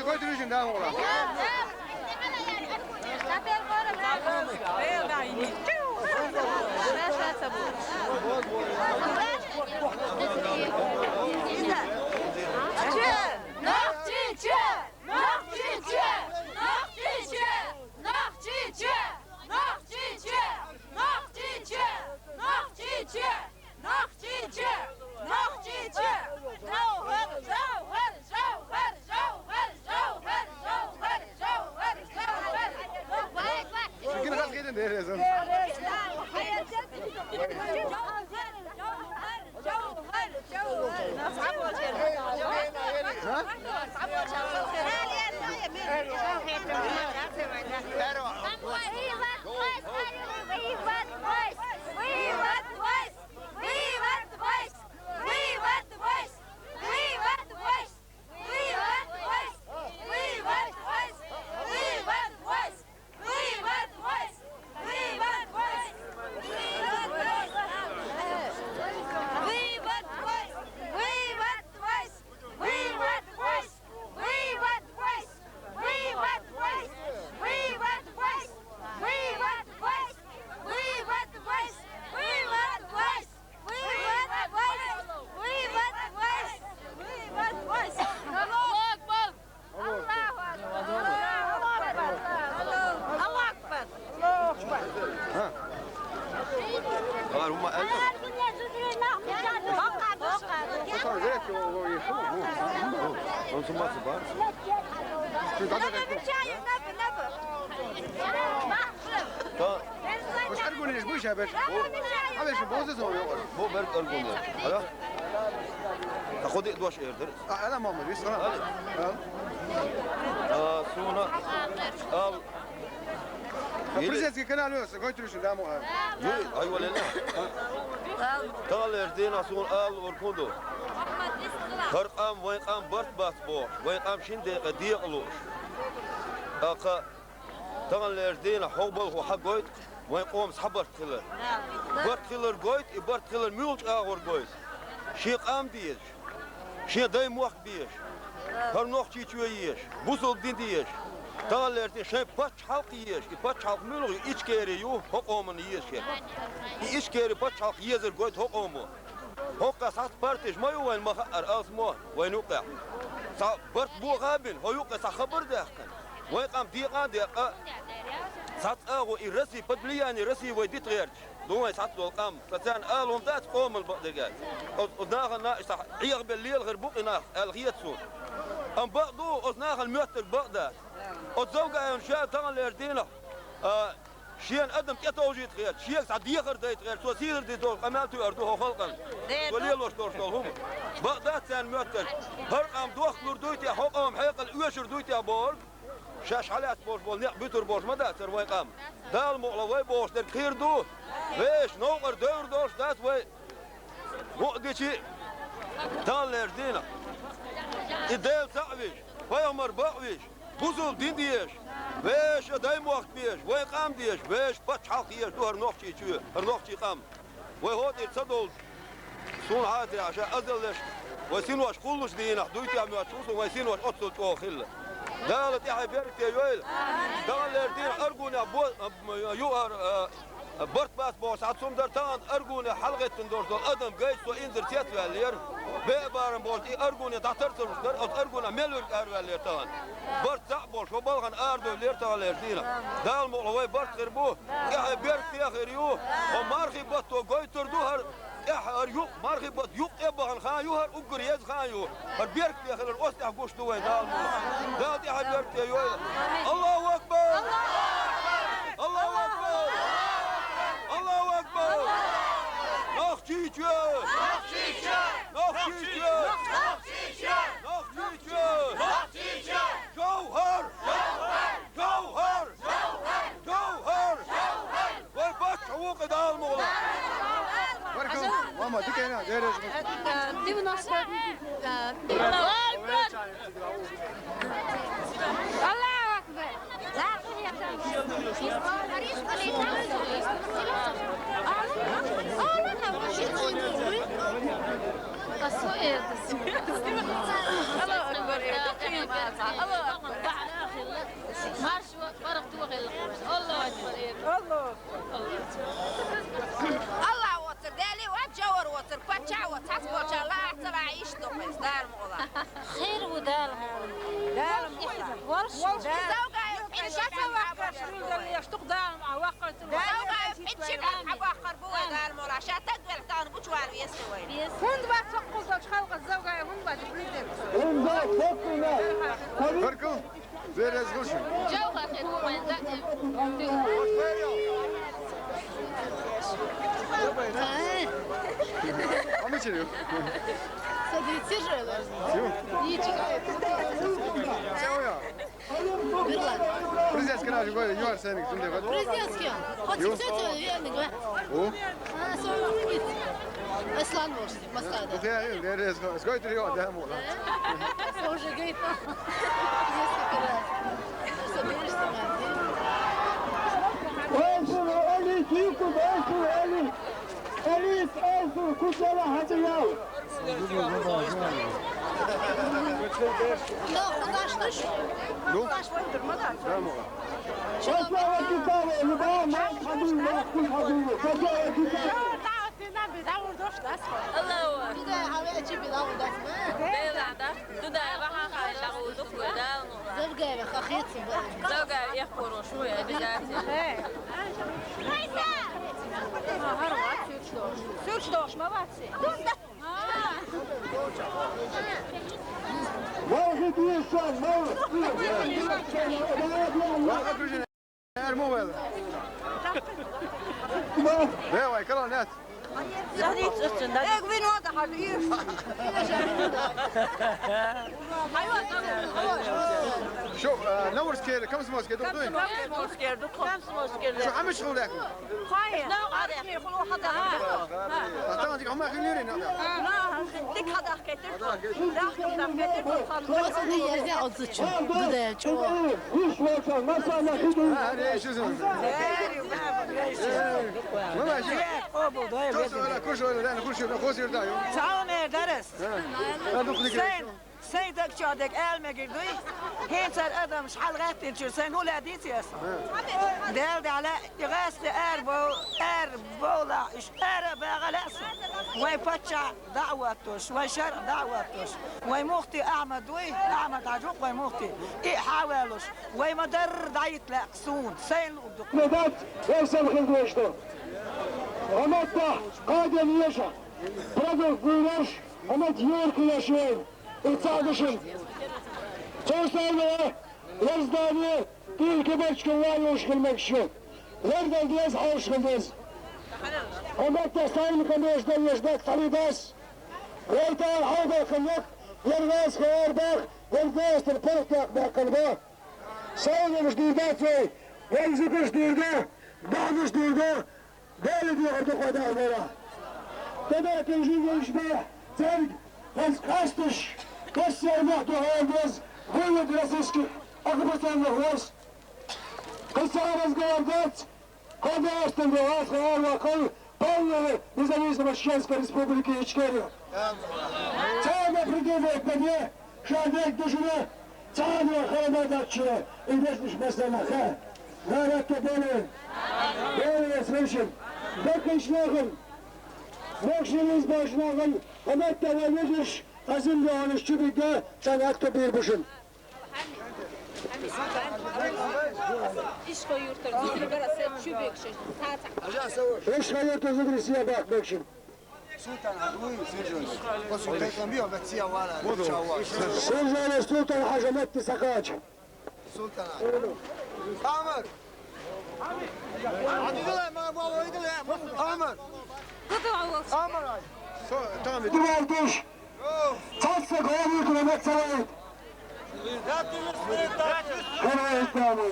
götürürsün daha mı ola? Şükür nasıl gidin derezin? Hoş ergonis bu iş haber. Haber şu bozdu sonra yok. Bu berk ergonis. Hala. Takhudi duaş erdir. Ana mı biz sana? Sonra al. Prezident kanal olsa götürürsün daha mı ola? Yok, ay valla. Tal erdin asun al orkudu. Harqam ويقام برت باسبور ويقام شندي قديق لوش اقا تغل اردينا حوبل وحقويت ويقوم صحبر كلر برت كلر قويت برت كلر ميوت اغور قويت شي قام ديش شي دايم وقت ديش هر نوخ چي چويش بوزل دين ديش تغل اردين شي باتش حلق يش باتش حلق ميلو ايش كيري يو حقومن يش ايش كيري باتش حلق يزر قويت حقومو هوكا سات بارتش ما يوين ما اسمه وين وقع برت بو غابن هو يوقع خبر داخل وين قام دقيقه دقيقه سات اغو يرسي بدلياني رسي ويديت غير دو سات دول قام فتان الهم ذات قوم البقدقات وداخلنا عيق بالليل غير بقنا الغيت سود ام بعضو اصناخ المتر بقدات وتزوجا ان شاء الله الاردينا شيء أدم كتوجد غير شيء صديق غير غير توسير دي دول قناتو أردوه خلقا وليه لوش دورتهم بغداد سان مؤتر هرقام دوخلور دويتي حقهم حيقل ويشر دويتي بول شاش حالات بوش بول نق بيتر بوش ما داتر ويقام دال مقلوي بوش در خير دو ويش نوقر دور دوش دات وي وقدي دال لردينا إدال صعبيش ويمر بقويش بوزل دين ديش ويش دايم وقت بيش ويقام ديش ويش باتش حقيش دو هرنوخشي چوه هرنوخشي قام ويهود يتصدول سون هاتي عشان أزلش ويسينوش كلش دينا دويتي عم يوشوسو ويسينوش أتصل تو خلة دالت يحي بيرتي يويل دال لردين أرقونا يوهر برت باس بوس عطسوم در تان أرقونا حلقة تندور دول أدم قيد سو إنزر تيت والير بيبارن بوش أرقونا تحترسل مشكر أرقونا ملور أروالير تان برت زعبوش وبالغن أردو لير تان لردينا دال مقلوي برت غربوه يحي بيرتي خيريوه ومارخي بطو قيتر دوهر يحر يوق مارخي بط يوق إبغن خان يوهر أقر يز خان يوه هر بيرتي خير الأسلح قوش دوين دال دال يحي بيرتي يوه الله أكبر الله أكبر الله أكبر نخشيشة نخشيشة نخشيشة نخشيشة نخشيشة جوهر جوهر جوهر ويبقى حقوق دال مغلق Barkım, mama dikene derez. دي مناسبة الله أكبر الله أكبر الله أكبر مارش فرق توغل الله أكبر الله الله وتر دالي واتجور وتر بتشع وتصبر شاء الله أحسن عيش تقيس دار موضع خير ودار دار ورش زوجة إن شاء الله اللي يشتق دار مع وقت زوجة إن شاء الله أبغى بوي دار موضع عشان تقبل تان بوشوار بيسوي هند بقى تقول زوج خلق الزوجة هند بقى تبريد فرقوا زير ازغوشي جوغة خير وين عم يشيلوا صدق تجري شو يجي سويا بريزيس كنا جوال يوار سنك تندي غد بريزيس كيان هاتي تسوي يعني قوي او سوي اصلا مش مساعدة تاعي دير اسكويت ريو ده مو سوي جيت يسكر سبيش سمعتي Ali fico baixo, ele faz o cutela radial. لا 15 لو ده مو Fazia a guitarra, ele vai mais rápido, fazia a guitarra. الله كده حاولت تجيب له زوجة يا خخيط زوجة يحكروا شوية بداتي سوش ما باتسي واحد يسال واحد رجل ارمو هذا لا واي كلام ناس Ik ben wat hard hier. شوف نور سكير كم اسمه سكير دوين شو عم يشغل ذاك طبعا ديك هم خليني Hiç varsa masana gidiyor. هذه شو اسمه ما ماشي توصل كل شيء ولا كل شيء خوسير دايو Sağ ders. هذا Sen de çadık elme girdi. Henser adam şal gatti çür sen hula diyesiz. Derdi ala yğasti erbola iş bağlas. Ve paça da'watuş ve şer da'watuş. Ve muhti Ahmed ve Ahmed Acuk ve muhti. İhavaluş ve madar dayit laqsun. Sen uduk. Nedat versem hızlı Ahmet'te Kadir yaşa. Bırakın güneş. Ahmet yer güneşin. İtsadışın. Çoğuslarla yazdağını ilk beçkin var hoş gelmek için. Nereden diyez hoş geldiniz. Ahmet'te sayın kandeşten yaşdak talidas. Reytan havda kılmak. Yergaz kıyardak. Yergaz tırpırk yakmak kılma. Sayınmış dirdat ve Yenzikış dirdi. Dağmış dirdi. Böyle diyor orada koyda. Demek ki gelişme. Sen kaçtış. Kaçsaymak duayımız. Böyle biraz eski. Akıbıtan ruhuz. Kaçsayımız gayret. Kodaştın ruhuz. Kıyar ve kıl. Balları Nizamizm Şenska Respubliki içkeri. Çağına prideve ekmediği. Şahidek düşünü. Çağına kalamadakçı. İndeşmiş mesela. Gayretle böyle. Böyle esmeşim. Bakın şunakın. Bakşınız başınakın. Ahmet de vermişiş. Azim de alış çubukta. Sen hakkı bir buşun. İş koyurtur. Züdürü garası çübük şey. İş hayatı zıdrısıya bak bakşın. Sözlerle Sultan Hacametti Sakaç. عمر عمر عمر تامي Duvarduş. Çatsa koyabilir Mehmet Salayit. Kanalı İslam'ı.